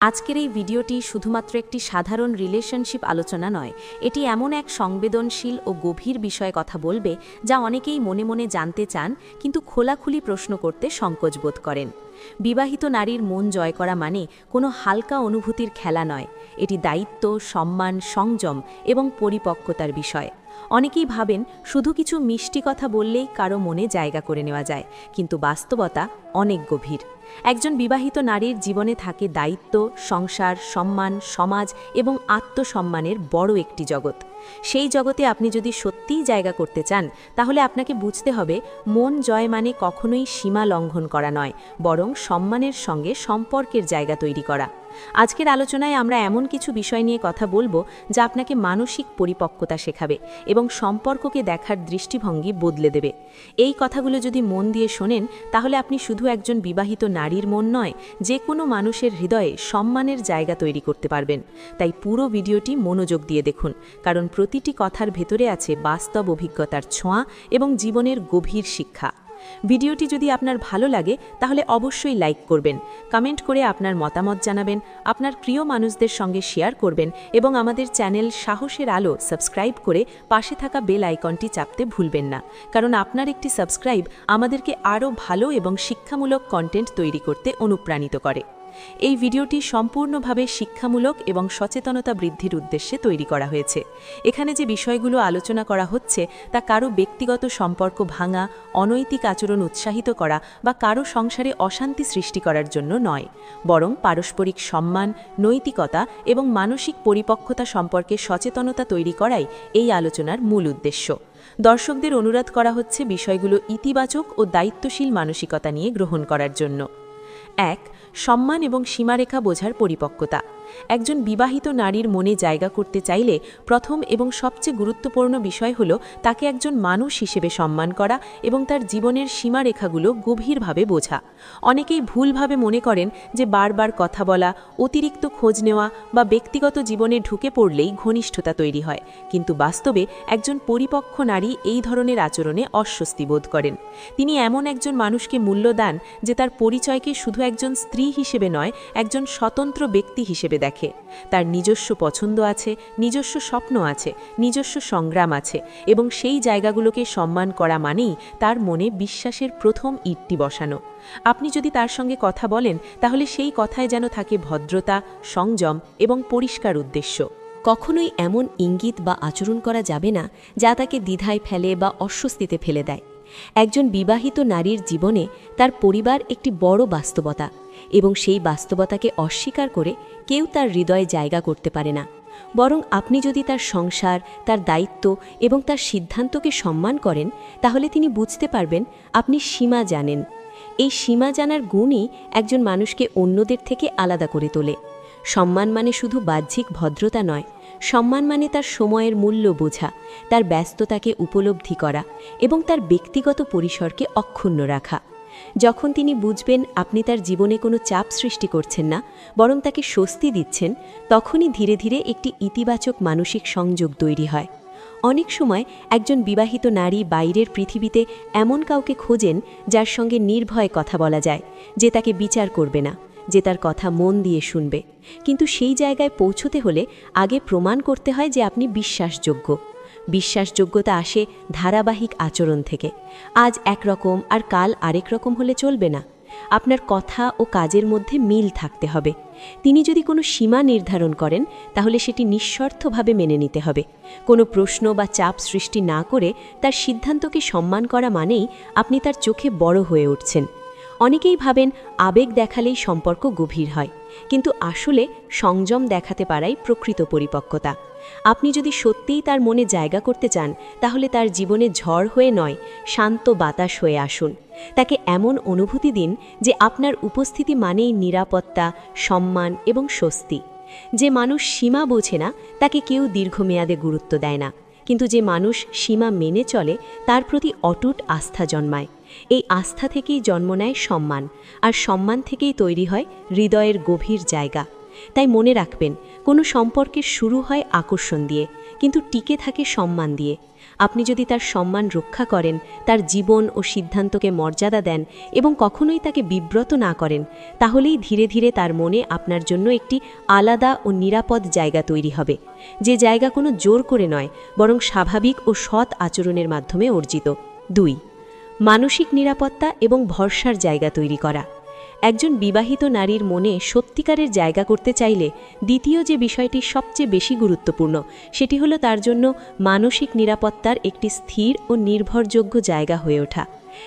আজকের এই ভিডিওটি শুধুমাত্র একটি সাধারণ রিলেশনশিপ আলোচনা নয়, এটি এমন এক সংবেদনশীল ও গভীর বিষয়ে কথা বলবে যা অনেকেই মনে মনে জানতে চান কিন্তু খোলাখুলি প্রশ্ন করতে সংকোচ বোধ করেন। বিবাহিত নারীর মন জয় করা মানে কোনো হালকা অনুভূতির খেলা নয়, এটি দায়িত্ব, সম্মান, সংযম এবং পরিপক্কতার বিষয়। অনেকেই ভাবেন শুধু কিছু মিষ্টি কথা বললেই কারো মনে জায়গা করে নেওয়া যায়, কিন্তু বাস্তবতা অনেক গভীর। একজন বিবাহিত নারীর জীবনে থাকে দায়িত্ব, সংসার, সম্মান, সমাজ এবং আত্মসম্মানের বড় একটি জগৎ। সেই জগতে আপনি যদি সত্যিই জায়গা করতে চান, তাহলে আপনাকে বুঝতে হবে মন জয় মানে কখনোই সীমা লঙ্ঘন করা নয়, বরং সম্মানের সঙ্গে সম্পর্কের জায়গা তৈরি করা। আজকের আলোচনায় আমরা এমন কিছু বিষয় নিয়ে কথা বলবো যা আপনাকে মানসিক পরিপক্কতা শেখাবে এবং সম্পর্ককে দেখার দৃষ্টিভঙ্গি বদলে দেবে। এই কথাগুলো যদি মন দিয়ে শোনেন, তাহলে আপনি শুধু একজন বিবাহিত নারীর মন নয়, যে কোনো মানুষের হৃদয়ে সম্মানের জায়গা তৈরি করতে পারবেন। তাই পুরো ভিডিওটি মনোযোগ দিয়ে দেখুন, কারণ প্রতিটি কথার ভেতরে আছে বাস্তব অভিজ্ঞতার ছোঁয়া এবং জীবনের গভীর শিক্ষা। ভিডিওটি যদি আপনার ভালো লাগে তাহলে অবশ্যই লাইক করবেন, কমেন্ট করে আপনার মতামত জানাবেন, আপনার প্রিয় মানুষদের সঙ্গে শেয়ার করবেন এবং আমাদের চ্যানেল সাহসের আলো সাবস্ক্রাইব করে পাশে থাকা বেল আইকনটি চাপতে ভুলবেন না, কারণ আপনার একটি সাবস্ক্রাইব আমাদেরকে আরও ভালো এবং শিক্ষামূলক কন্টেন্ট তৈরি করতে অনুপ্রাণিত করে। এই ভিডিওটি সম্পূর্ণভাবে শিক্ষামূলক এবং সচেতনতা বৃদ্ধির উদ্দেশ্যে তৈরি করা হয়েছে। এখানে যে বিষয়গুলো আলোচনা করা হচ্ছে তা কারো ব্যক্তিগত সম্পর্ক ভাঙা, অনৈতিক আচরণ উৎসাহিত করা বা কারো সংসারে অশান্তি সৃষ্টি করার জন্য নয়, বরং পারস্পরিক সম্মান, নৈতিকতা এবং মানসিক পরিপক্কতা সম্পর্কে সচেতনতা তৈরি করাই এই আলোচনার মূল উদ্দেশ্য। দর্শকদের অনুরোধ করা হচ্ছে বিষয়গুলো ইতিবাচক ও দায়িত্বশীল মানসিকতা নিয়ে গ্রহণ করার জন্য। ১. সম্মান এবং সীমারেখা বোঝার পরিপক্কতা। একজন বিবাহিত নারীর মনে জায়গা করতে চাইলে প্রথম এবং সবচেয়ে গুরুত্বপূর্ণ বিষয় হল তাকে একজন মানুষ হিসেবে সম্মান করা এবং তার জীবনের সীমারেখাগুলো গভীরভাবে বোঝা। অনেকেই ভুলভাবে মনে করেন যে বারবার কথা বলা, অতিরিক্ত খোঁজ নেওয়া বা ব্যক্তিগত জীবনে ঢুকে পড়লেই ঘনিষ্ঠতা তৈরি হয়, কিন্তু বাস্তবে একজন পরিপক্ক নারী এই ধরনের আচরণে অস্বস্তি বোধ করেন। তিনি এমন একজন মানুষকে মূল্য দেন যে তার পরিচয়কে শুধু একজন স্ত্রী হিসেবে নয়, একজন স্বতন্ত্র ব্যক্তি হিসেবে দেখে। তার নিজস্ব পছন্দ আছে, নিজস্ব স্বপ্ন আছে, নিজস্ব সংগ্রাম আছে এবং সেই জায়গাগুলোকে সম্মান করা মানেই তার মনে বিশ্বাসের প্রথম ইটটি বসানো। আপনি যদি তার সঙ্গে কথা বলেন, তাহলে সেই কথায় যেন থাকে ভদ্রতা, সংযম এবং পরিষ্কার উদ্দেশ্য। কখনোই এমন ইঙ্গিত বা আচরণ করা যাবে না যা তাকে দ্বিধায় ফেলে বা অস্বস্তিতে ফেলে দেয়। একজন বিবাহিত নারীর জীবনে তার পরিবার একটি বড় বাস্তবতা এবং সেই বাস্তবতাকে অস্বীকার করে কেউ তার হৃদয়ে জায়গা করতে পারে না। বরং আপনি যদি তার সংসার, তার দায়িত্ব এবং তার সিদ্ধান্তকে সম্মান করেন, তাহলে তিনি বুঝতে পারবেন আপনি সীমা জানেন। এই সীমা জানার গুণই একজন মানুষকে অন্যদের থেকে আলাদা করে তোলে। সম্মান মানে শুধু বাহ্যিক ভদ্রতা নয়, সম্মান মানে তার সময়ের মূল্য বোঝা, তার ব্যস্ততাকে উপলব্ধি করা এবং তার ব্যক্তিগত পরিসরকে অক্ষুণ্ণ রাখা। যখন তিনি বুঝবেন আপনি তার জীবনে কোনো চাপ সৃষ্টি করছেন না, বরং তাকে স্বস্তি দিচ্ছেন, তখনই ধীরে ধীরে একটি ইতিবাচক মানসিক সংযোগ তৈরি হয়। অনেক সময় একজন বিবাহিত নারী বাইরের পৃথিবীতে এমন কাউকে খোঁজেন যার সঙ্গে নির্ভয়ে কথা বলা যায়, যে তাকে বিচার করবে না, যে তার কথা মন দিয়ে শুনবে। কিন্তু সেই জায়গায় পৌঁছতে হলে আগে প্রমাণ করতে হয় যে আপনি বিশ্বাসযোগ্য। বিশ্বাসযোগ্যতা আসে ধারাবাহিক আচরণ থেকে। আজ একরকম আর কাল আরেক রকম হলে চলবে না। আপনার কথা ও কাজের মধ্যে মিল থাকতে হবে। তিনি যদি কোনো সীমা নির্ধারণ করেন, তাহলে সেটি নিঃশর্তভাবে মেনে নিতে হবে। কোনো প্রশ্ন বা চাপ সৃষ্টি না করে তার সিদ্ধান্তকে সম্মান করা মানেই আপনি তার চোখে বড় হয়ে উঠছেন। অনেকেই ভাবেন আবেগ দেখালেই সম্পর্ক গভীর হয়, কিন্তু আসলে সংযম দেখাতে পারাই প্রকৃত পরিপক্কতা। আপনি যদি সত্যিই তার মনে জায়গা করতে চান, তাহলে তার জীবনে ঝড় হয়ে নয়, শান্ত বাতাস হয়ে আসুন। তাকে এমন অনুভূতি দিন যে আপনার উপস্থিতি মানেই নিরাপত্তা, সম্মান এবং স্বস্তি। যে মানুষ সীমা বোঝে না, তাকে কেউ দীর্ঘমেয়াদে গুরুত্ব দেয় না, কিন্তু যে মানুষ সীমা মেনে চলে, তার প্রতি অটুট আস্থা জন্মায়। এই আস্থা থেকেই জন্ম নেয় সম্মান, আর সম্মান থেকেই তৈরি হয় হৃদয়ের গভীর জায়গা। তাই মনে রাখবেন, কোনো সম্পর্কের শুরু হয় আকর্ষণ দিয়ে, কিন্তু টিকে থাকে সম্মান দিয়ে। আপনি যদি তার সম্মান রক্ষা করেন, তার জীবন ও সিদ্ধান্তকে মর্যাদা দেন এবং কখনোই তাকে বিব্রত না করেন, তাহলেই ধীরে ধীরে তার মনে আপনার জন্য একটি আলাদা ও নিরাপদ জায়গা তৈরি হবে, যে জায়গা কোনো জোর করে নয়, বরং স্বাভাবিক ও সৎ আচরণের মাধ্যমে অর্জিত। 2. মানসিক নিরাপত্তা এবং ভরসার জায়গা তৈরি করা। একজন বিবাহিত নারীর মনে সত্যিকারের জায়গা করতে চাইলে দ্বিতীয় যে বিষয়টি সবচেয়ে বেশি গুরুত্বপূর্ণ, সেটি হলো তার জন্য মানসিক নিরাপত্তার একটি স্থির ও নির্ভরযোগ্য জায়গা হয়ে ওঠা।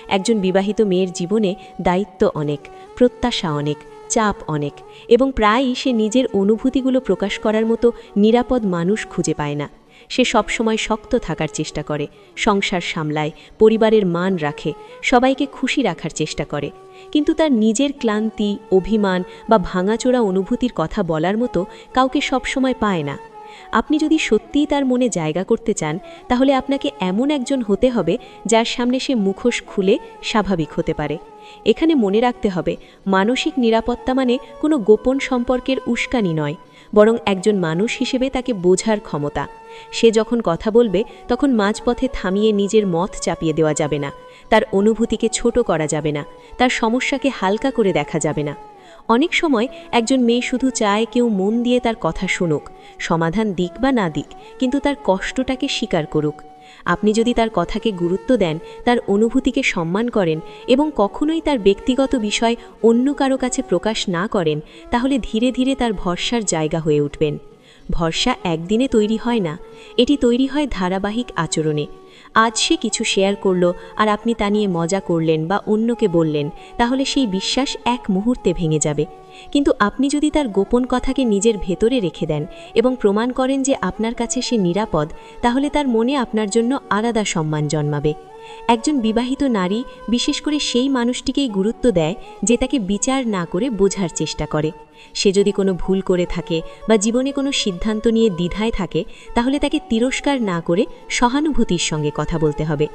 একজন বিবাহিত মেয়ের জীবনে দায়িত্ব অনেক, প্রত্যাশা অনেক, চাপ অনেক, এবং প্রায়ই সে নিজের অনুভূতিগুলো প্রকাশ করার মতো নিরাপদ মানুষ খুঁজে পায় না। সে সবসময় শক্ত থাকার চেষ্টা করে, সংসার সামলায়, পরিবারের মান রাখে, সবাইকে খুশি রাখার চেষ্টা করে, কিন্তু তার নিজের ক্লান্তি, অভিমান বা ভাঙাচোরা অনুভূতির কথা বলার মতো কাউকে সবসময় পায় না। আপনি যদি সত্যিই তার মনে জায়গা করতে চান, তাহলে আপনাকে এমন একজন হতে হবে যার সামনে সে মুখোশ খুলে স্বাভাবিক হতে পারে। এখানে মনে রাখতে হবে, মানসিক নিরাপত্তা মানে কোনো গোপন সম্পর্কের উস্কানি নয়, বরং একজন মানুষ হিসেবে তাকে বোঝার ক্ষমতা। সে যখন কথা বলবে, তখন মাঝপথে থামিয়ে নিজের মত চাপিয়ে দেওয়া যাবে না, তার অনুভূতিকে ছোট করা যাবে না, তার সমস্যাকে হালকা করে দেখা যাবে না। অনেক সময় একজন মেয়ে শুধু চায় কেউ মন দিয়ে তার কথা শুনুক, সমাধান দিক বা না দিক, কিন্তু তার কষ্টটাকে স্বীকার করুক। আপনি যদি তার কথাকে গুরুত্ব দেন, তার অনুভূতিকে সম্মান করেন এবং কখনোই তার ব্যক্তিগত বিষয় অন্য কারো কাছে প্রকাশ না করেন, তাহলে ধীরে ধীরে তার ভরসার জায়গা হয়ে উঠবেন। ভরসা একদিনে তৈরি হয় না, এটি তৈরি হয় ধারাবাহিক আচরণে। আজ সে কিছু শেয়ার করলো আর আপনি তা নিয়ে মজা করলেন বা অন্যকে বললেন, তাহলে সেই বিশ্বাস এক মুহূর্তে ভেঙে যাবে। কিন্তু আপনি যদি তার গোপন কথাকে নিজের ভেতরে রেখে দেন এবং প্রমাণ করেন যে আপনার কাছে সে নিরাপদ, তাহলে তার মনে আপনার জন্য আলাদা সম্মান জন্মাবে। একজন বিবাহিত নারী বিশেষ করে সেই মানুষটিকেই গুরুত্ব দেয় যে তাকে বিচার না করে বোঝার চেষ্টা করে। সে যদি কোনো ভুল করে থাকে বা জীবনে কোনো সিদ্ধান্ত নিয়ে দ্বিধায় থাকে, তাহলে তাকে তিরস্কার না করে সহানুভূতির সঙ্গে কথা বলতে হবে।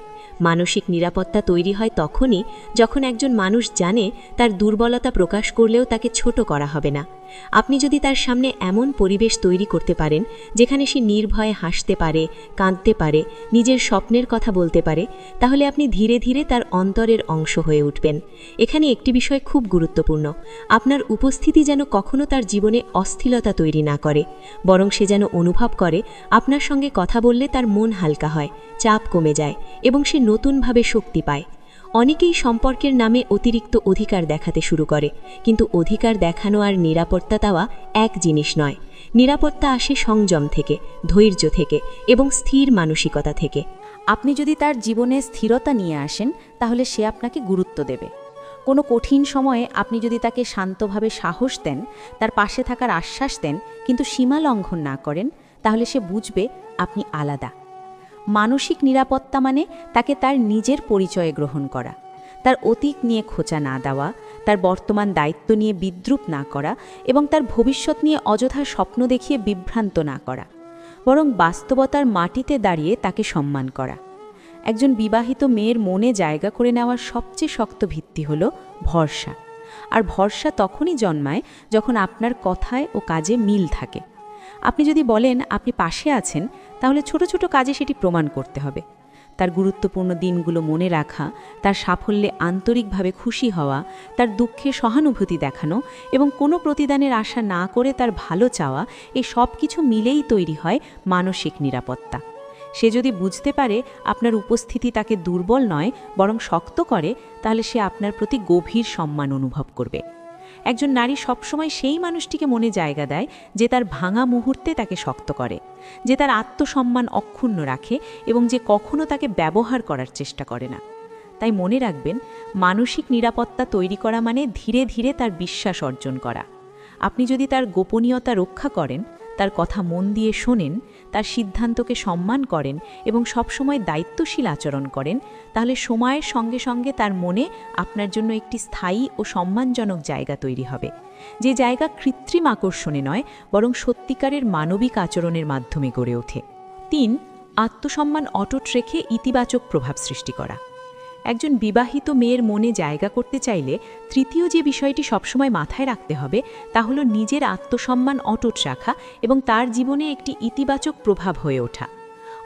মানসিক নিরাপত্তা তৈরি হয় তখনই যখন একজন মানুষ জানে তার দুর্বলতা প্রকাশ করলেও তাকে ছোট করা হবে না। আপনি যদি তার সামনে এমন পরিবেশ তৈরি করতে পারেন যেখানে সে নির্ভয়ে হাসতে পারে, কাঁদতে পারে, নিজের স্বপ্নের কথা বলতে পারে, তাহলে আপনি ধীরে ধীরে তার অন্তরের অংশ হয়ে উঠবেন। এখানে একটি বিষয় খুব গুরুত্বপূর্ণ, আপনার উপস্থিতি যেন কখনো তার জীবনে অস্থিরতা তৈরি না করে, বরং সে যেন অনুভব করে আপনার সঙ্গে কথা বললে তার মন হালকা হয়, চাপ কমে যায় এবং সে নতুনভাবে শক্তি পায়। অনেকেই সম্পর্কের নামে অতিরিক্ত অধিকার দেখাতে শুরু করে, কিন্তু অধিকার দেখানো আর নিরাপত্তা দেওয়া এক জিনিস নয়। নিরাপত্তা আসে সংযম থেকে, ধৈর্য থেকে এবং স্থির মানসিকতা থেকে। আপনি যদি তার জীবনে স্থিরতা নিয়ে আসেন, তাহলে সে আপনাকে গুরুত্ব দেবে। কোনো কঠিন সময়ে আপনি যদি তাকে শান্তভাবে সাহস দেন, তার পাশে থাকার আশ্বাস দেন, কিন্তু সীমা লঙ্ঘন না করেন, তাহলে সে বুঝবে আপনি আলাদা। মানসিক নিরাপত্তা মানে তাকে তার নিজের পরিচয়ে গ্রহণ করা, তার অতীত নিয়ে খোঁচা না দেওয়া, তার বর্তমান দায়িত্ব নিয়ে বিদ্রূপ না করা এবং তার ভবিষ্যৎ নিয়ে অযথা স্বপ্ন দেখিয়ে বিভ্রান্ত না করা, বরং বাস্তবতার মাটিতে দাঁড়িয়ে তাকে সম্মান করা। একজন বিবাহিত মেয়ের মনে জায়গা করে নেওয়ার সবচেয়ে শক্ত ভিত্তি হল ভরসা। আর ভরসা তখনই জন্মায় যখন আপনার কথায় ও কাজে মিল থাকে। আপনি যদি বলেন আপনি পাশে আছেন, তাহলে ছোট ছোট কাজে সেটি প্রমাণ করতে হবে। তার গুরুত্বপূর্ণ দিনগুলো মনে রাখা, তার সাফল্যে আন্তরিকভাবে খুশি হওয়া, তার দুঃখে সহানুভূতি দেখানো এবং কোনো প্রতিদানের আশা না করে তার ভালো চাওয়া, এই সব কিছু মিলেই তৈরি হয় মানসিক নিরাপত্তা। সে যদি বুঝতে পারে আপনার উপস্থিতি তাকে দুর্বল নয় বরং শক্ত করে, তাহলে সে আপনার প্রতি গভীর সম্মান অনুভব করবে। একজন নারী সবসময় সেই মানুষটিকে মনে জায়গা দেয় যে তার ভাঙা মুহূর্তে তাকে শক্ত করে, যে তার আত্মসম্মান অক্ষুণ্ণ রাখে এবং যে কখনো তাকে ব্যবহার করার চেষ্টা করে না। তাই মনে রাখবেন, মানসিক নিরাপত্তা তৈরি করা মানে ধীরে ধীরে তার বিশ্বাস অর্জন করা। আপনি যদি তার গোপনীয়তা রক্ষা করেন, তার কথা মন দিয়ে শোনেন, তার সিদ্ধান্তকে সম্মান করেন এবং সবসময় দায়িত্বশীল আচরণ করেন, তাহলে সময়ের সঙ্গে সঙ্গে তার মনে আপনার জন্য একটি স্থায়ী ও সম্মানজনক জায়গা তৈরি হবে, যে জায়গা কৃত্রিম আকর্ষণে নয় বরং সত্যিকারের মানবিক আচরণের মাধ্যমে গড়ে ওঠে। 3. আত্মসম্মান অটুট রেখে ইতিবাচক প্রভাব সৃষ্টি করা। একজন বিবাহিত মেয়ের মনে জায়গা করতে চাইলে তৃতীয় যে বিষয়টি সবসময় মাথায় রাখতে হবে তা হলো নিজের আত্মসম্মান অটুট রাখা এবং তার জীবনে একটি ইতিবাচক প্রভাব হয়ে ওঠা।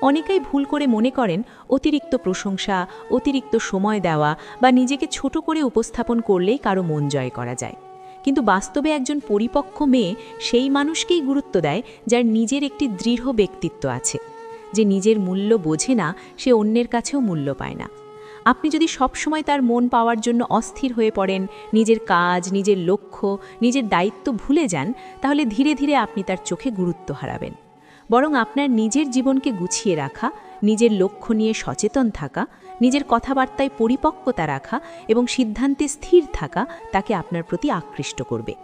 অনেকেই ভুল করে মনে করেন অতিরিক্ত প্রশংসা, অতিরিক্ত সময় দেওয়া বা নিজেকে ছোট করে উপস্থাপন করলেই কারো মন জয় করা যায়। কিন্তু বাস্তবে একজন পরিপক্ক মেয়ে সেই মানুষকেই গুরুত্ব দেয় যার নিজের একটি দৃঢ় ব্যক্তিত্ব আছে। যে নিজের মূল্য বোঝে না সে অন্যের কাছেও মূল্য পায় না। আপনি যদি সবসময় তার মন পাওয়ার জন্য অস্থির হয়ে পড়েন, নিজের কাজ, নিজের লক্ষ্য, নিজের দায়িত্ব ভুলে যান, তাহলে ধীরে ধীরে আপনি তার চোখে গুরুত্ব হারাবেন। বরং আপনার নিজের জীবনকে গুছিয়ে রাখা, নিজের লক্ষ্য নিয়ে সচেতন থাকা, নিজের কথাবার্তায় পরিপক্কতা রাখা এবং সিদ্ধান্তে স্থির থাকা তাকে আপনার প্রতি আকৃষ্ট করবে।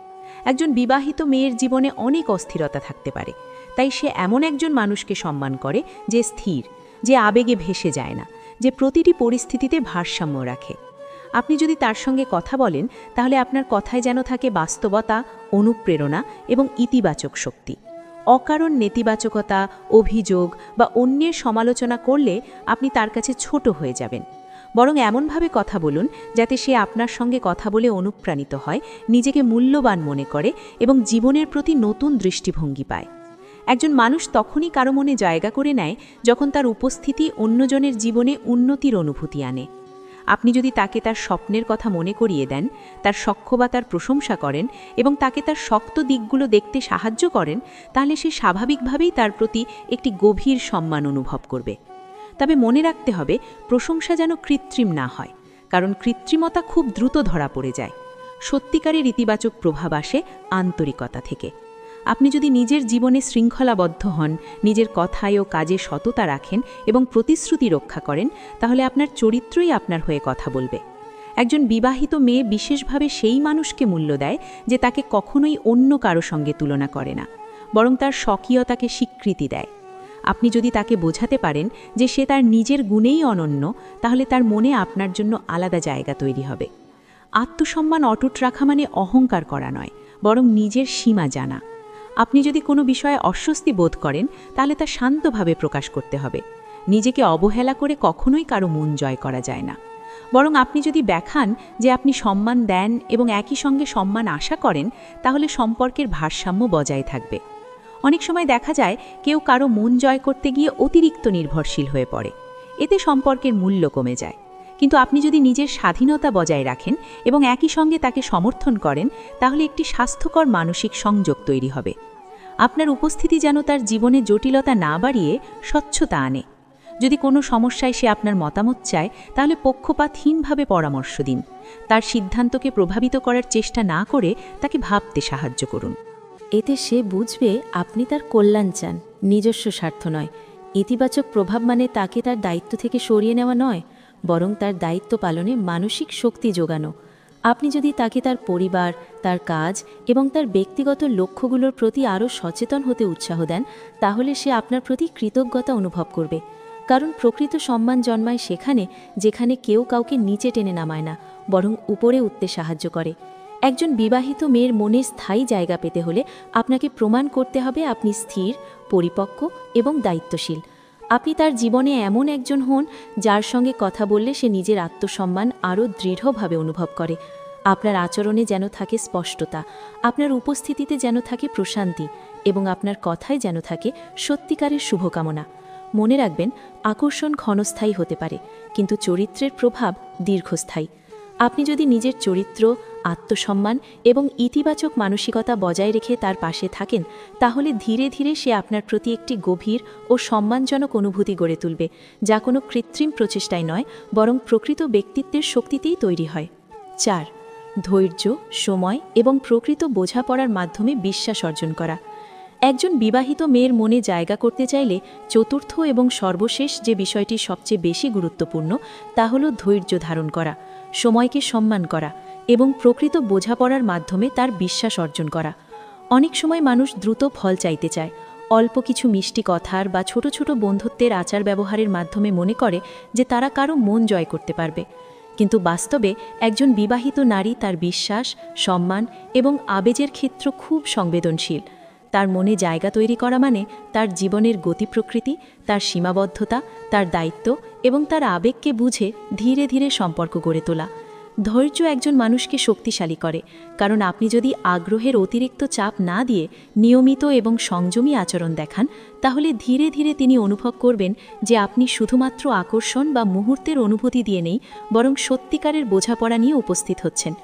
একজন বিবাহিত মেয়ের জীবনে অনেক অস্থিরতা থাকতে পারে, তাই সে এমন একজন মানুষকে সম্মান করে যে স্থির, যে আবেগে ভেসে যায় না, যে প্রতিটি পরিস্থিতিতে ভারসাম্য রাখে। আপনি যদি তার সঙ্গে কথা বলেন তাহলে আপনার কথায় যেন থাকে বাস্তবতা, অনুপ্রেরণা এবং ইতিবাচক শক্তি। অকারণ নেতিবাচকতা, অভিযোগ বা অন্যের সমালোচনা করলে আপনি তার কাছে ছোট হয়ে যাবেন। বরং এমনভাবে কথা বলুন যাতে সে আপনার সঙ্গে কথা বলে অনুপ্রাণিত হয়, নিজেকে মূল্যবান মনে করে এবং জীবনের প্রতি নতুন দৃষ্টিভঙ্গি পায়। একজন মানুষ তখনই কারো মনে জায়গা করে নেয় যখন তার উপস্থিতি অন্যজনের জীবনে উন্নতির অনুভূতি আনে। আপনি যদি তাকে তার স্বপ্নের কথা মনে করিয়ে দেন, তার সক্ষমতার প্রশংসা করেন এবং তাকে তার শক্ত দিকগুলো দেখতে সাহায্য করেন, তাহলে সে স্বাভাবিকভাবেই তার প্রতি একটি গভীর সম্মান অনুভব করবে। তবে মনে রাখতে হবে প্রশংসা যেন কৃত্রিম না হয়, কারণ কৃত্রিমতা খুব দ্রুত ধরা পড়ে যায়। সত্যিকারের ইতিবাচক প্রভাব আসে আন্তরিকতা থেকে। আপনি যদি নিজের জীবনে শৃঙ্খলাবদ্ধ হন, নিজের কথায় ও কাজে সততা রাখেন এবং প্রতিশ্রুতি রক্ষা করেন, তাহলে আপনার চরিত্রই আপনার হয়ে কথা বলবে। একজন বিবাহিত মেয়ে বিশেষভাবে সেই মানুষকে মূল্য দেয় যে তাকে কখনোই অন্য কারো সঙ্গে তুলনা করে না, বরং তার স্বকীয়তাকে স্বীকৃতি দেয়। আপনি যদি তাকে বোঝাতে পারেন যে সে তার নিজের গুণেই অনন্য, তাহলে তার মনে আপনার জন্য আলাদা জায়গা তৈরি হবে। আত্মসম্মান অটুট রাখা মানে অহংকার করা নয়, বরং নিজের সীমা জানা। আপনি যদি কোনো বিষয়ে অস্বস্তি বোধ করেন তাহলে তা শান্তভাবে প্রকাশ করতে হবে। নিজেকে অবহেলা করে কখনোই কারো মন জয় করা যায় না। বরং আপনি যদি দেখান যে আপনি সম্মান দেন এবং একই সঙ্গে সম্মান আশা করেন, তাহলে সম্পর্কের ভারসাম্য বজায় থাকবে। অনেক সময় দেখা যায় কেউ কারো মন জয় করতে গিয়ে অতিরিক্ত নির্ভরশীল হয়ে পড়ে, এতে সম্পর্কের মূল্য কমে যায়। কিন্তু আপনি যদি নিজের স্বাধীনতা বজায় রাখেন এবং একই সঙ্গে তাকে সমর্থন করেন, তাহলে একটি স্বাস্থ্যকর মানসিক সংযোগ তৈরি হবে। আপনার উপস্থিতি যেন তার জীবনে জটিলতা না বাড়িয়ে স্বচ্ছতা আনে। যদি কোনো সমস্যায় সে আপনার মতামত চায়, তাহলে পক্ষপাতহীনভাবে পরামর্শ দিন। তার সিদ্ধান্তকে প্রভাবিত করার চেষ্টা না করে তাকে ভাবতে সাহায্য করুন। এতে সে বুঝবে আপনি তার কল্যাণ চান, নিজস্ব স্বার্থ নয়। ইতিবাচক প্রভাব মানে তাকে তার দায়িত্ব থেকে সরিয়ে নেওয়া নয়, বরং তার দায়িত্ব পালনে মানসিক শক্তি যোগানো। আপনি যদি তাকে তার পরিবার, তার কাজ এবং তার ব্যক্তিগত লক্ষ্যগুলোর প্রতি আরও সচেতন হতে উৎসাহ দেন, তাহলে সে আপনার প্রতি কৃতজ্ঞতা অনুভব করবে। কারণ প্রকৃত সম্মান জন্মায় সেখানে যেখানে কেউ কাউকে নিচে টেনে নামায় না, বরং উপরে উঠতে সাহায্য করে। একজন বিবাহিত মেয়ের মনে স্থায়ী জায়গা পেতে হলে আপনাকে প্রমাণ করতে হবে আপনি স্থির, পরিপক্ক এবং দায়িত্বশীল। আপনি তার জীবনে এমন একজন হন যার সঙ্গে কথা বললে সে নিজের আত্মসম্মান আরও দৃঢ়ভাবে অনুভব করে। আপনার আচরণে যেন থাকে স্পষ্টতা, আপনার উপস্থিতিতে যেন থাকে প্রশান্তি এবং আপনার কথায় যেন থাকে সত্যিকারের শুভকামনা। মনে রাখবেন, আকর্ষণ ক্ষণস্থায়ী হতে পারে, কিন্তু চরিত্রের প্রভাব দীর্ঘস্থায়ী। আপনি যদি নিজের চরিত্র, আত্মসম্মান এবং ইতিবাচক মানসিকতা বজায় রেখে তার পাশে থাকেন, তাহলে ধীরে ধীরে সে আপনার প্রতি একটি গভীর ও সম্মানজনক অনুভূতি গড়ে তুলবে, যা কোনো কৃত্রিম প্রচেষ্টায় নয়, বরং প্রকৃত ব্যক্তিত্বের শক্তিতেই তৈরি হয়। 4. ধৈর্য, সময় এবং প্রকৃত বোঝাপড়ার মাধ্যমে বিশ্বাস অর্জন করা। একজন বিবাহিত মেয়ের মনে জায়গা করতে চাইলে চতুর্থ এবং সর্বশেষ যে বিষয়টি সবচেয়ে বেশি গুরুত্বপূর্ণ তা হল ধৈর্য ধারণ করা, সময়কে সম্মান করা এবং প্রকৃত বোঝাপড়ার মাধ্যমে তার বিশ্বাস অর্জন করা। অনেক সময় মানুষ দ্রুত ফল চাইতে চায়, অল্প কিছু মিষ্টি কথার বা ছোট ছোট বন্ধুত্বের আচার ব্যবহারের মাধ্যমে মনে করে যে তারা কারো মন জয় করতে পারবে। কিন্তু বাস্তবে একজন বিবাহিত নারী তার বিশ্বাস, সম্মান এবং আবেগের ক্ষেত্র খুব সংবেদনশীল। তার মনে জায়গা তৈরি করা মানে তার জীবনের গতি প্রকৃতি, তার সীমাবদ্ধতা, তার দায়িত্ব এবং তার আবেগকে বুঝে ধীরে ধীরে সম্পর্ক গড়ে তোলা। ধৈর্য একজন মানুষকে শক্তিশালী করে, কারণ আপনি যদি আগ্রহের অতিরিক্ত চাপ না দিয়ে নিয়মিত এবং সংযমী আচরণ দেখান, তাহলে ধীরে ধীরে তিনি অনুভব করবেন যে আপনি শুধুমাত্র আকর্ষণ বা মুহূর্তের অনুভূতি দিয়ে নেই, বরং সত্যিকারের বোঝাপড়া নিয়ে উপস্থিত হচ্ছেন।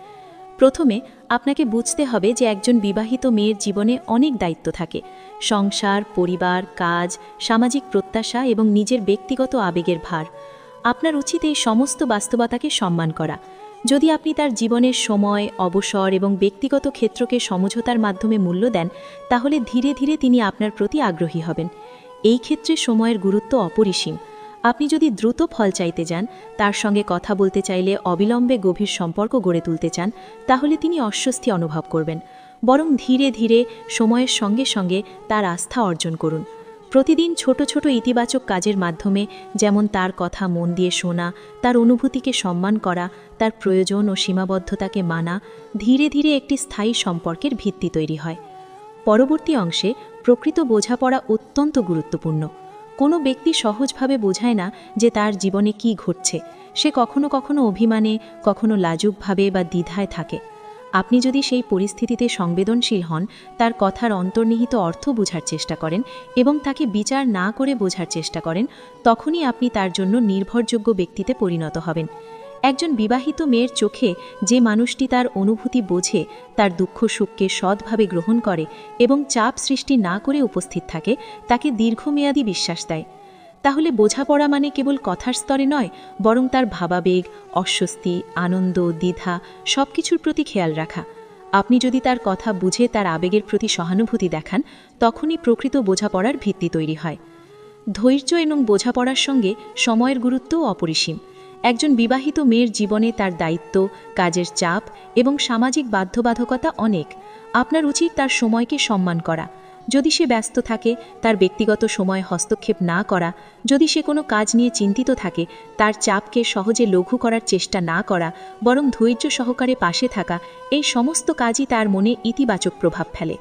প্রথমে আপনাকে বুঝতে হবে যে একজন বিবাহিত মেয়ের জীবনে অনেক দায়িত্ব থাকে: সংসার, পরিবার, কাজ, সামাজিক প্রত্যাশা এবং নিজের ব্যক্তিগত আবেগের ভার। আপনার উচিত এই সমস্ত বাস্তবতাকে সম্মান করা। যদি আপনি তার জীবনের সময়, অবসর এবং ব্যক্তিগত ক্ষেত্রকে সমঝোতার মাধ্যমে মূল্য দেন, তাহলে ধীরে ধীরে তিনি আপনার প্রতি আগ্রহী হবেন। এই ক্ষেত্রে সময়ের গুরুত্ব অপরিসীম। আপনি যদি দ্রুত ফল চাইতে যান, তার সঙ্গে কথা বলতে চাইলে অবিলম্বে গভীর সম্পর্ক গড়ে তুলতে চান, তাহলে তিনি অস্বস্তি অনুভব করবেন। বরং ধীরে ধীরে সময়ের সঙ্গে সঙ্গে তার আস্থা অর্জন করুন। প্রতিদিন ছোট ছোট ইতিবাচক কাজের মাধ্যমে, যেমন তার কথা মন দিয়ে শোনা, তার অনুভূতিকে সম্মান করা, তার প্রয়োজন ও সীমাবদ্ধতাকে মানা, ধীরে ধীরে একটি স্থায়ী সম্পর্কের ভিত্তি তৈরি হয়। পরবর্তী অংশে প্রকৃত বোঝাপড়া অত্যন্ত গুরুত্বপূর্ণ। কোনো ব্যক্তি সহজভাবে বোঝায় না যে তার জীবনে কী ঘটছে। সে কখনো কখনো অভিমানে, কখনো লাজুকভাবে বা দ্বিধায় থাকে। আপনি যদি সেই পরিস্থিতিতে সংবেদনশীল হন, তার কথার অন্তর্নিহিত অর্থ বোঝার চেষ্টা করেন এবং তাকে বিচার না করে বোঝার চেষ্টা করেন, তখনই আপনি তার জন্য নির্ভরযোগ্য ব্যক্তিতে পরিণত হবেন। একজন বিবাহিত মেয়ের চোখে যে মানুষটি তার অনুভূতি বোঝে, তার দুঃখ সুখকে সৎভাবে গ্রহণ করে এবং চাপ সৃষ্টি না করে উপস্থিত থাকে, তাকে দীর্ঘমেয়াদী বিশ্বাস দেয়। তাহলে বোঝাপড়া মানে কেবল কথার স্তরে নয়, বরং তার ভাবাবেগ, অস্বস্তি, আনন্দ, দ্বিধা সবকিছুর প্রতি খেয়াল রাখা। আপনি যদি তার কথা বুঝে তার আবেগের প্রতি সহানুভূতি দেখান, তখনই প্রকৃত বোঝাপড়ার ভিত্তি তৈরি হয়। ধৈর্য এবং বোঝাপড়ার সঙ্গে সময়ের গুরুত্বও অপরিসীম। একজন বিবাহিত মেয়ের জীবনে তার দায়িত্ব, কাজের চাপ এবং সামাজিক বাধ্যবাধকতা অনেক। আপনার উচিত তার সময়কে সম্মান করা। যদি সে ব্যস্ত থাকে, তার ব্যক্তিগত সময় হস্তক্ষেপ না করা। যদি সে কোনো কাজ নিয়ে চিন্তিত থাকে, তার চাপকে সহজে লঘু করার চেষ্টা না করা, বরং ধৈর্য সহকারে পাশে থাকা। এই সমস্ত কাজই তার মনে ইতিবাচক প্রভাব ফেলে।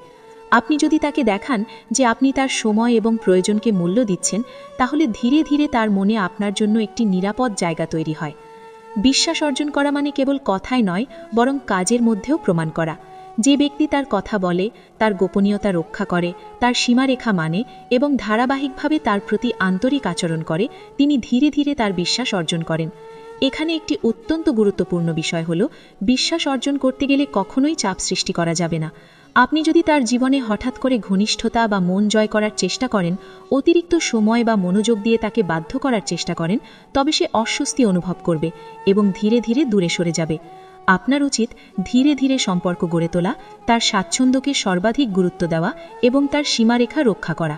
আপনি যদি তাকে দেখান যে আপনি তার সময় এবং প্রয়োজনকে মূল্য দিচ্ছেন, তাহলে ধীরে ধীরে তার মনে আপনার জন্য একটি নিরাপদ জায়গা তৈরি হয়। বিশ্বাস অর্জন করা মানে কেবল কথাই নয়, বরং কাজের মধ্যেও প্রমাণ করা। যে ব্যক্তি তার কথা বলে, তার গোপনীয়তা রক্ষা করে, তার সীমারেখা মানে এবং ধারাবাহিকভাবে তার প্রতি আন্তরিক আচরণ করে, তিনি ধীরে ধীরে তার বিশ্বাস অর্জন করেন। এখানে একটি অত্যন্ত গুরুত্বপূর্ণ বিষয় হল, বিশ্বাস অর্জন করতে গেলে কখনোই চাপ সৃষ্টি করা যাবে না। আপনি যদি তার জীবনে হঠাৎ করে ঘনিষ্ঠতা বা মন জয় করার চেষ্টা করেন, অতিরিক্ত সময় বা মনোযোগ দিয়ে তাকে বাধ্য করার চেষ্টা করেন, তবে সে অস্বস্তি অনুভব করবে এবং ধীরে ধীরে দূরে সরে যাবে। আপনার উচিত ধীরে ধীরে সম্পর্ক গড়ে তোলা, তার স্বাচ্ছন্দ্যকে সর্বাধিক গুরুত্ব দেওয়া এবং তার সীমারেখা রক্ষা করা।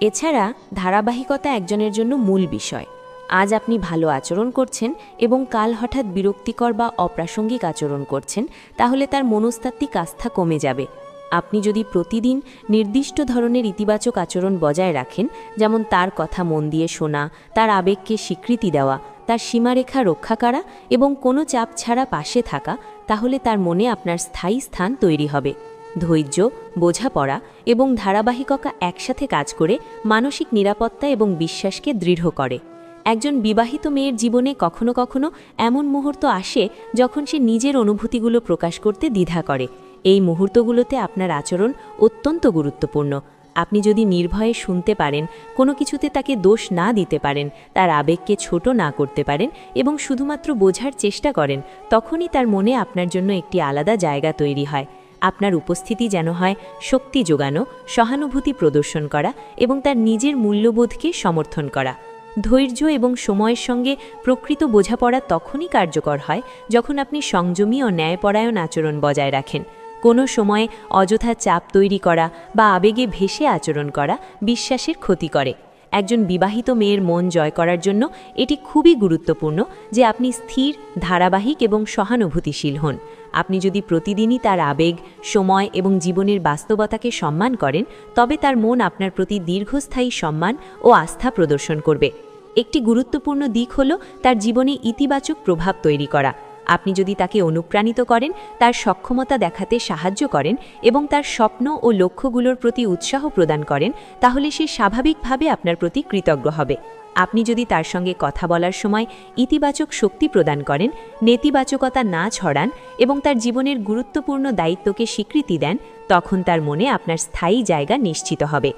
এছাড়া ধারাবাহিকতা একজনের জন্য মূল বিষয়। আজ আপনি ভালো আচরণ করছেন এবং কাল হঠাৎ বিরক্তিকর বা অপ্রাসঙ্গিক আচরণ করছেন, তাহলে তার মনস্তাত্ত্বিক আস্থা কমে যাবে। আপনি যদি প্রতিদিন নির্দিষ্ট ধরনের ইতিবাচক আচরণ বজায় রাখেন, যেমন তার কথা মন দিয়ে শোনা, তার আবেগকে স্বীকৃতি দেওয়া, তার সীমারেখা রক্ষা করা এবং কোনো চাপ ছাড়া পাশে থাকা, তাহলে তার মনে আপনার স্থায়ী স্থান তৈরি হবে। ধৈর্য, বোঝাপড়া এবং ধারাবাহিকতা একসাথে কাজ করে মানসিক নিরাপত্তা এবং বিশ্বাসকে দৃঢ় করে। একজন বিবাহিত মেয়ের জীবনে কখনো কখনো এমন মুহূর্ত আসে যখন সে নিজের অনুভূতিগুলো প্রকাশ করতে দ্বিধা করে। এই মুহূর্তগুলোতে আপনার আচরণ অত্যন্ত গুরুত্বপূর্ণ। আপনি যদি নির্ভয়ে শুনতে পারেন, কোনো কিছুতে তাকে দোষ না দিতে পারেন, তার আবেগকে ছোট না করতে পারেন এবং শুধুমাত্র বোঝার চেষ্টা করেন, তখনই তার মনে আপনার জন্য একটি আলাদা জায়গা তৈরি হয়। আপনার উপস্থিতি যেন হয় শক্তি যোগানো, সহানুভূতি প্রদর্শন করা এবং তার নিজের মূল্যবোধকে সমর্থন করা। ধৈর্য এবং সময়ের সঙ্গে প্রকৃত বোঝাপড়া তখনই কার্যকর হয় যখন আপনি সংযমী ও ন্যায়পরায়ণ আচরণ বজায় রাখেন। কোনো সময়ে অযথা চাপ তৈরি করা বা আবেগে ভেসে আচরণ করা বিশ্বাসের ক্ষতি করে। একজন বিবাহিত মেয়ের মন জয় করার জন্য এটি খুবই গুরুত্বপূর্ণ যে আপনি স্থির, ধারাবাহিক এবং সহানুভূতিশীল হন। আপনি যদি প্রতিদিনই তার আবেগ, সময় এবং জীবনের বাস্তবতাকে সম্মান করেন, তবে তার মন আপনার প্রতি দীর্ঘস্থায়ী সম্মান ও আস্থা প্রদর্শন করবে। একটি গুরুত্বপূর্ণ দিক হল তার জীবনে ইতিবাচক প্রভাব তৈরি করা। আপনি যদি তাকে অনুপ্রাণিত করেন, তার সক্ষমতা দেখাতে সাহায্য করেন এবং তার স্বপ্ন ও লক্ষ্যগুলোর প্রতি উৎসাহ প্রদান করেন, তাহলে সে স্বাভাবিকভাবে আপনার প্রতি কৃতজ্ঞ হবে। আপনি যদি তার সঙ্গে কথা বলার সময় ইতিবাচক শক্তি প্রদান করেন, নেতিবাচকতা না ছড়ান এবং তার জীবনের গুরুত্বপূর্ণ দায়িত্বকে স্বীকৃতি দেন, তখন তার মনে আপনার স্থায়ী জায়গা নিশ্চিত হবে।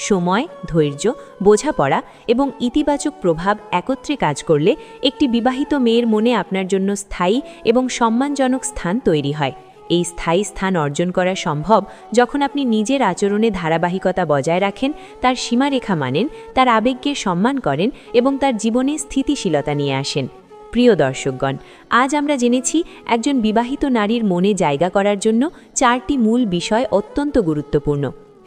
সময়, ধৈর্য, বোঝাপড়া এবং ইতিবাচক প্রভাব একত্রে কাজ করলে একটি বিবাহিত মেয়ের মনে আপনার জন্য স্থায়ী এবং সম্মানজনক স্থান তৈরি হয়। এই স্থায়ী স্থান অর্জন করা সম্ভব যখন আপনি নিজের আচরণে ধারাবাহিকতা বজায় রাখেন, তার সীমারেখা মানেন, তার আবেগকে সম্মান করেন এবং তার জীবনে স্থিতিশীলতা নিয়ে আসেন। প্রিয় দর্শকগণ, আজ আমরা জেনেছি একজন বিবাহিত নারীর মনে জায়গা করার জন্য 4টি মূল বিষয় অত্যন্ত গুরুত্বপূর্ণ: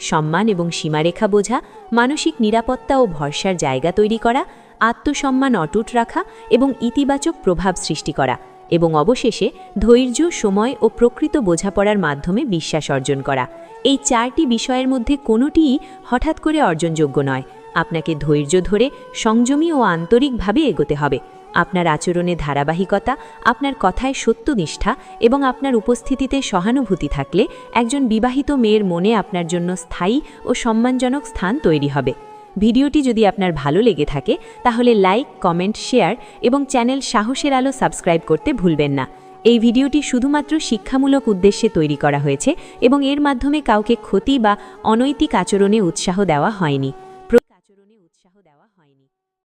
সম্মান এবং সীমারেখা বোঝা, মানসিক নিরাপত্তা ও ভরসার জায়গা তৈরি করা, আত্মসম্মান অটুট রাখা এবং ইতিবাচক প্রভাব সৃষ্টি করা, এবং অবশেষে ধৈর্য, সময় ও প্রকৃত বোঝাপড়ার মাধ্যমে বিশ্বাস অর্জন করা। এই 4টি বিষয়ের মধ্যে কোনোটিই হঠাৎ করে অর্জনযোগ্য নয়। আপনাকে ধৈর্য ধরে সংযমী ও আন্তরিকভাবে এগোতে হবে। আপনার আচরণে ধারাবাহিকতা, আপনার কথায় সত্যনিষ্ঠা এবং আপনার উপস্থিতিতে সহানুভূতি থাকলে একজন বিবাহিত মেয়ের মনে আপনার জন্য স্থায়ী ও সম্মানজনক স্থান তৈরি হবে। ভিডিওটি যদি আপনার ভালো লেগে থাকে তাহলে লাইক, কমেন্ট, শেয়ার এবং চ্যানেল সাহসের আলো সাবস্ক্রাইব করতে ভুলবেন না। এই ভিডিওটি শুধুমাত্র শিক্ষামূলক উদ্দেশ্যে তৈরি করা হয়েছে এবং এর মাধ্যমে কাউকে ক্ষতি বা অনৈতিক আচরণে উৎসাহ দেওয়া হয়নি।